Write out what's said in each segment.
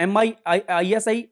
MI ISI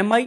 MI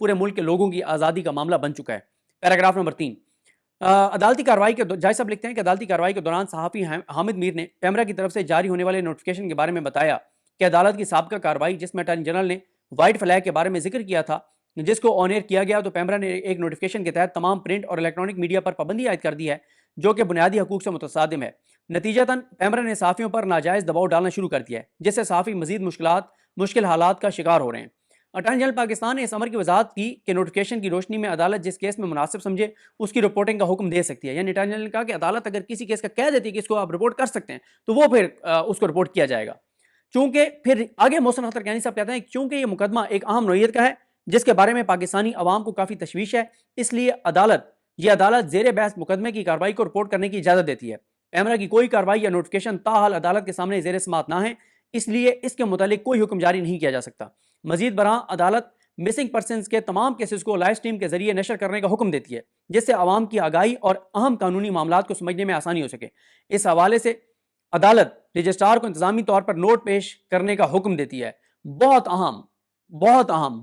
پورے ملک کے لوگوں کی آزادی کا معاملہ بن چکا ہے۔ پیراگراف نمبر 3، عدالتی کارروائی کے جج صاحب لکھتے ہیں کہ عدالتی کارروائی کے دوران صحافی حامد میر نے پیمرا کی طرف سے جاری ہونے والے نوٹیفکیشن کے بارے میں بتایا کہ عدالت کی سابقہ کارروائی جس میں اٹارنی جنرل نے وائٹ فلیگ کے بارے میں ذکر کیا تھا، جس کو آن ایئر کیا گیا، تو پیمرا نے ایک نوٹیفکیشن کے تحت تمام پرنٹ اور الیکٹرانک میڈیا پر پابندی عائد کر دی ہے، جو کہ بنیادی حقوق سے متصادم ہے۔ نتیجتاً پیمرا نے صحافیوں پر ناجائز دباؤ ڈالنا شروع کر دیا ہے، جس سے صحافی مزید مشکل حالات کا شکار ہو رہے ہیں۔ اٹارنی جنرل پاکستان نے اس امر کی وضاحت کی کہ نوٹیفکیشن کی روشنی میں عدالت جس کیس میں مناسب سمجھے اس کی رپورٹنگ کا حکم دے سکتی ہے۔ یعنی اٹارنی جنرل نے کہا کہ عدالت اگر کسی کیس کا کہہ دیتی ہے کہ اس کو آپ رپورٹ کر سکتے ہیں تو وہ پھر اس کو رپورٹ کیا جائے گا۔ چونکہ پھر آگے محسن اختر کیانی صاحب کہتے ہیں چونکہ یہ مقدمہ ایک اہم نوعیت کا ہے جس کے بارے میں پاکستانی عوام کو کافی تشویش ہے، اس لیے یہ عدالت زیر بحث مقدمے کی کارروائی کو رپورٹ کرنے کی اجازت دیتی ہے۔ پیمرا کی کوئی کارروائی یا نوٹیفکیشن تاحال عدالت کے سامنے زیر سماعت نہ ہے، اس لیے اس کے متعلق کوئی حکم جاری نہیں کیا جا سکتا۔ مزید برآں عدالت مسنگ پرسنز کے تمام کیسز کو لائیو سٹریم کے ذریعے نشر کرنے کا حکم دیتی ہے، جس سے عوام کی آگاہی اور اہم قانونی معاملات کو سمجھنے میں آسانی ہو سکے۔ اس حوالے سے عدالت رجسٹرار کو انتظامی طور پر نوٹ پیش کرنے کا حکم دیتی ہے۔ بہت اہم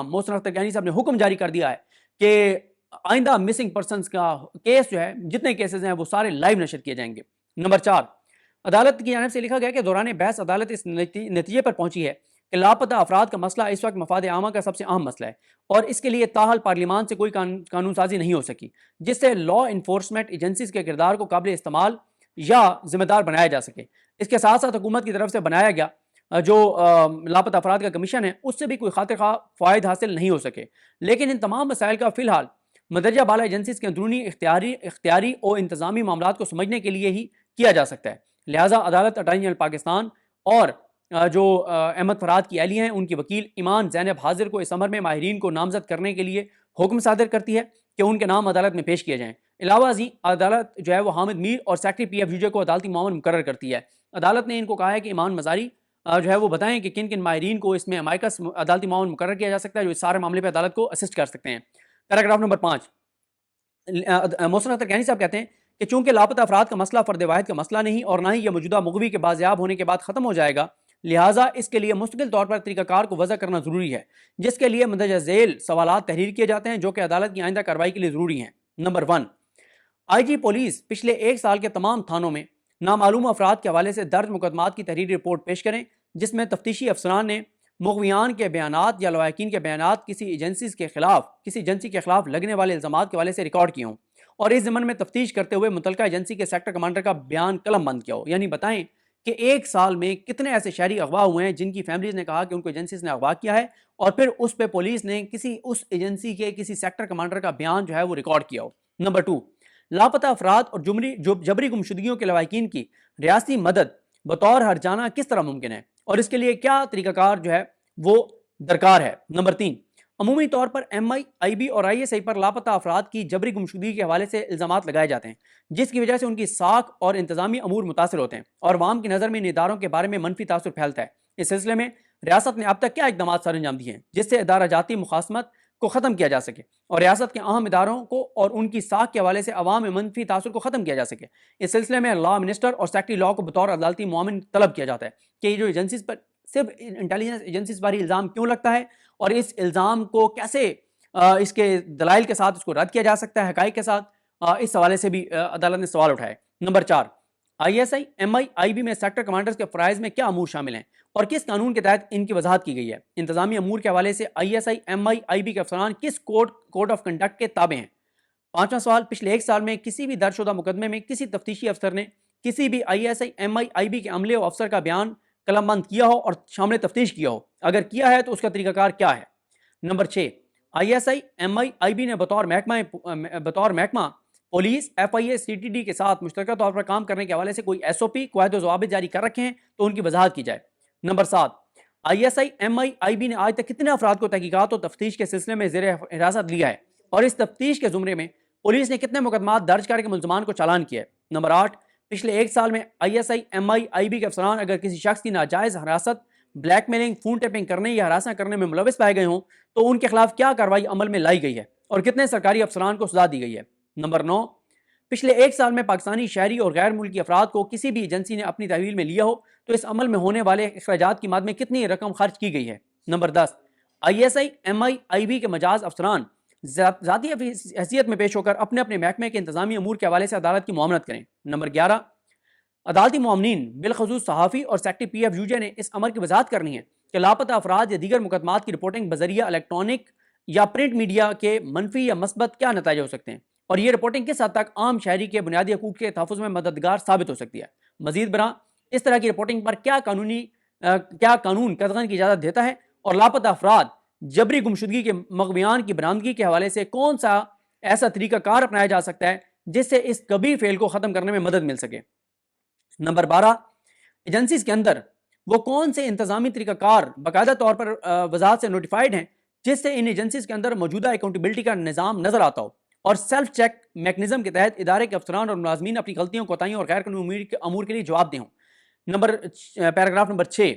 محسن اختر کیانی صاحب نے حکم جاری کر دیا ہے کہ آئندہ مسنگ پرسنز کا کیس جو ہے، جتنے کیسز ہیں وہ سارے لائیو نشر کیے جائیں گے۔ نمبر 4، عدالت کی جانب سے لکھا گیا کہ دوران بحث عدالت اس نتیجے پر پہنچی ہے کہ لاپتہ افراد کا مسئلہ اس وقت مفاد عامہ کا سب سے اہم مسئلہ ہے اور اس کے لیے تاحال پارلیمان سے کوئی قانون سازی نہیں ہو سکی جس سے لا انفورسمنٹ ایجنسیز کے کردار کو قابل استعمال یا ذمہ دار بنایا جا سکے۔ اس کے ساتھ ساتھ حکومت کی طرف سے بنایا گیا جو لاپتہ افراد کا کمیشن ہے، اس سے بھی کوئی خاطر خواہ فوائد حاصل نہیں ہو سکے۔ لیکن ان تمام مسائل کا فی الحال مندرجہ بالا ایجنسیز کے اندرونی اختیاری اور انتظامی معاملات کو سمجھنے کے لیے ہی کیا جا سکتا ہے۔ لہٰذا عدالت اٹارنی جنرل پاکستان اور جو احمد فرحات کی اہلیہ ہیں ان کی وکیل ایمان زینب حاضر کو اس امر میں ماہرین کو نامزد کرنے کے لیے حکم صادر کرتی ہے کہ ان کے نام عدالت میں پیش کیے جائیں۔ علاوہ ازیں عدالت جو ہے وہ حامد میر اور سیکرٹری پی ایف یو جے کو عدالتی معاون مقرر کرتی ہے۔ عدالت نے ان کو کہا ہے کہ ایمان مزاری جو ہے وہ بتائیں کہ کن کن ماہرین کو اس میں امائکس عدالتی معاون مقرر کیا جا سکتا ہے جو اس سارے معاملے پہ عدالت کو اسسٹ کر سکتے ہیں۔ پیراگراف نمبر 5، محسن اختر کیانی صاحب کہتے ہیں کہ چونکہ لاپتہ افراد کا مسئلہ فرد واحد کا مسئلہ نہیں اور نہ ہی یہ موجودہ مغوی کے بازیاب ہونے کے بعد ختم ہو جائے گا، لہٰذا اس کے لیے مستقل طور پر طریقہ کار کو وضع کرنا ضروری ہے، جس کے لیے مندرجہ ذیل سوالات تحریر کیے جاتے ہیں جو کہ عدالت کی آئندہ کارروائی کے لیے ضروری ہیں۔ نمبر 1، آئی جی پولیس پچھلے 1 سال کے تمام تھانوں میں نامعلوم افراد کے حوالے سے درج مقدمات کی تحریری رپورٹ پیش کریں جس میں تفتیشی افسران نے مغویان کے بیانات یا لواحقین کے بیانات کسی ایجنسی کے خلاف لگنے والے الزامات کے حوالے سے ریکارڈ کیے ہوں اور اس ضمن میں تفتیش کرتے ہوئے متعلقہ ایجنسی کے سیکٹر کمانڈر کا بیان قلم بند کیا ہو۔ یعنی بتائیں کہ 1 سال میں کتنے ایسے شہری اغوا ہوئے ہیں جن کی فیملیز نے کہا کہ ان کو ایجنسیز نے اغوا کیا ہے اور پھر اس پہ پولیس نے اس ایجنسی کے کسی سیکٹر کمانڈر کا بیان جو ہے وہ ریکارڈ کیا ہو۔ نمبر 2، لاپتہ افراد اور جبری گمشدگیوں کے لواحقین کی ریاستی مدد بطور ہرجانہ کس طرح ممکن ہے اور اس کے لیے کیا طریقہ کار جو ہے وہ درکار ہے۔ نمبر 3، عمومی طور پر ایم آئی بی اور آئی ایس آئی پر لاپتہ افراد کی جبری گمشدگی کے حوالے سے الزامات لگائے جاتے ہیں جس کی وجہ سے ان کی ساکھ اور انتظامی امور متاثر ہوتے ہیں اور عوام کی نظر میں ان اداروں کے بارے میں منفی تاثر پھیلتا ہے۔ اس سلسلے میں ریاست نے اب تک کیا اقدامات سر انجام دیے ہیں جس سے ادارہ جاتی مخاصمت کو ختم کیا جا سکے اور ریاست کے اہم اداروں کو اور ان کی ساکھ کے حوالے سے عوام میں منفی تاثر کو ختم کیا جا سکے۔ اس سلسلے میں لا منسٹر اور سیکرٹری لا کو بطور عدالتی معاون طلب کیا جاتا ہے کہ یہ جو ایجنسیز پر صرف انٹیلیجنس ایجنسیز پر ہی الزام کیوں لگتا ہے اور اس الزام کو کیسے اس کے دلائل کے ساتھ اس کو رد کیا جا سکتا ہے حقائق کے ساتھ، اس حوالے سے بھی عدالت نے سوال اٹھائے۔ Number 4، I S I M I B میں سیکٹر کمانڈرز کے فرائض میں کیا امور شامل ہیں اور کس قانون کے تحت ان کی وضاحت کی گئی ہے۔ انتظامی امور کے حوالے سے I S I M I B کے افسران کس کوڈ آف کنڈکٹ کے تابع ہیں۔ 5واں سوال، پچھلے 1 سال میں کسی بھی درج شدہ مقدمے میں کسی تفتیشی افسر نے کسی بھی I S I M I B کے عملے و افسر کا بیان قلم بند کیا ہو اور شامل تفتیش کیا ہو، اگر کیا ہے تو اس کا طریقہ کار کیا ہے۔ Number 6، I S I M I B نے بطور محکمہ police F I A C T D کے ساتھ مشترکہ طور پر کام کرنے کے حوالے سے کوئی ایس او پی قواعد و ضوابط جاری کر رکھے ہیں تو ان کی وضاحت کی جائے۔ Number 7، I S I M I B نے آج تک کتنے افراد کو تحقیقات اور تفتیش کے سلسلے میں زیر حراست لیا ہے اور اس تفتیش کے زمرے میں پولیس نے کتنے مقدمات درج کر کے ملزمان کو چالان کیا ہے۔ نمبر 8، پچھلے 1 سال میں I S I M I B کے افسران اگر کسی شخص کی ناجائز حراست، بلیک میلنگ، فون ٹیپنگ کرنے یا ہراساں کرنے میں ملوث پائے گئے ہوں تو ان کے خلاف کیا کارروائی عمل میں لائی گئی ہے اور کتنے سرکاری افسران کو سزا دی گئی ہے۔ نمبر 9، پچھلے 1 سال میں پاکستانی شہری اور غیر ملکی افراد کو کسی بھی ایجنسی نے اپنی تحویل میں لیا ہو تو اس عمل میں ہونے والے اخراجات کی مد میں کتنی رقم خرچ کی گئی ہے۔ نمبر 10، ISI MI IB کے مجاز افسران ذاتی حیثیت میں پیش ہو کر اپنے اپنے محکمے کے انتظامی امور کے حوالے سے عدالت کی معاملت کریں۔ نمبر 11، عدالتی معاملین بالخصوص صحافی اور سیکرٹری PFUJ نے اس امر کی وضاحت کرنی ہے کہ لاپتہ افراد یا دیگر مقدمات کی رپورٹنگ بذریعہ الیکٹرانک یا پرنٹ میڈیا کے منفی یا مثبت کیا نتائج ہو سکتے ہیں، اور یہ رپورٹنگ کس حد تک عام شہری کے بنیادی حقوق کے تحفظ میں مددگار ثابت ہو سکتی ہے۔ مزید برآں اس طرح کی رپورٹنگ پر کیا قانون قطعاً کی اجازت دیتا ہے، اور لاپتہ افراد جبری گمشدگی کے مغویان کی برآمدگی کے حوالے سے کون سا ایسا طریقہ کار اپنایا جا سکتا ہے جس سے اس کبھی فعل کو ختم کرنے میں مدد مل سکے۔ نمبر 12، ایجنسیز کے اندر وہ کون سے انتظامی طریقہ کار باقاعدہ طور پر وزارت سے نوٹیفائڈ ہیں جس سے ان ایجنسیز کے اندر موجودہ اکاؤنٹیبلٹی کا نظام نظر آتا ہو، اور سیلف چیک میکنزم کے تحت ادارے کے افسران اور ملازمین اپنی غلطیوں، کوتاہیوں اور غیر قانونی امور کے لیے جواب دہ ہوں۔ پیراگراف نمبر 6،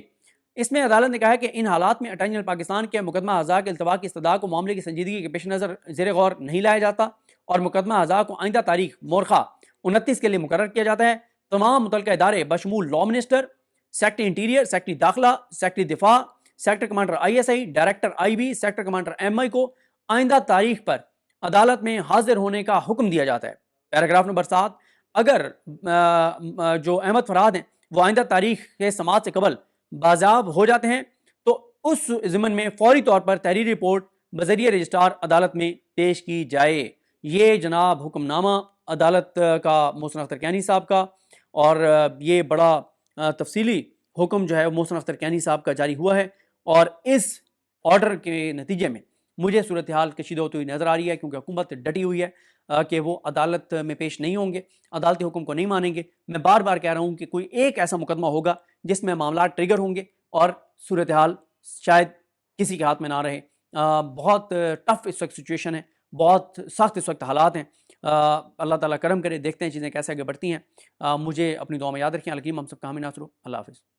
اس میں عدالت نے کہا ہے کہ ان حالات میں اٹارنی جنرل پاکستان کے مقدمہ اعضاء کے التوا کی استدعا کو معاملے کی سنجیدگی کے پیش نظر زیر غور نہیں لایا جاتا، اور مقدمہ اعضاء کو آئندہ تاریخ مورخہ 29 کے لیے مقرر کیا جاتا ہے۔ تمام متعلقہ ادارے بشمول law minister, secretary interior, secretary داخلہ، سیکرٹری دفاع، sector commander ISI، director IB، sector commander MI کو آئندہ تاریخ پر عدالت میں حاضر ہونے کا حکم دیا جاتا ہے۔ پیراگراف نمبر 7، اگر جو احمد فرحاد ہیں وہ آئندہ تاریخ کے سماعت سے قبل بازیاب ہو جاتے ہیں تو اس ضمن میں فوری طور پر تحریری رپورٹ بذریعہ رجسٹرار عدالت میں پیش کی جائے۔ یہ جناب حکم نامہ عدالت کا محسن اختر کیانی صاحب کا، اور یہ بڑا تفصیلی حکم جو ہے محسن اختر کیانی صاحب کا جاری ہوا ہے، اور اس آرڈر کے نتیجے میں مجھے صورتحال کشیدہ ہوتی ہوئی نظر آ رہی ہے، کیونکہ حکومت ڈٹی ہوئی ہے کہ وہ عدالت میں پیش نہیں ہوں گے، عدالتی حکم کو نہیں مانیں گے۔ میں بار بار کہہ رہا ہوں کہ کوئی ایک ایسا مقدمہ ہوگا جس میں معاملات ٹریگر ہوں گے اور صورتحال شاید کسی کے ہاتھ میں نہ رہے۔ بہت ٹف اس وقت سچویشن ہے، بہت سخت اس وقت حالات ہیں۔ اللہ تعالیٰ کرم کرے، دیکھتے ہیں چیزیں کیسے آگے بڑھتی ہیں۔ مجھے اپنی دعا میں یاد رکھیں۔ الحکیم ہم سب کا حامی ناصر ہو۔ اللہ حافظ۔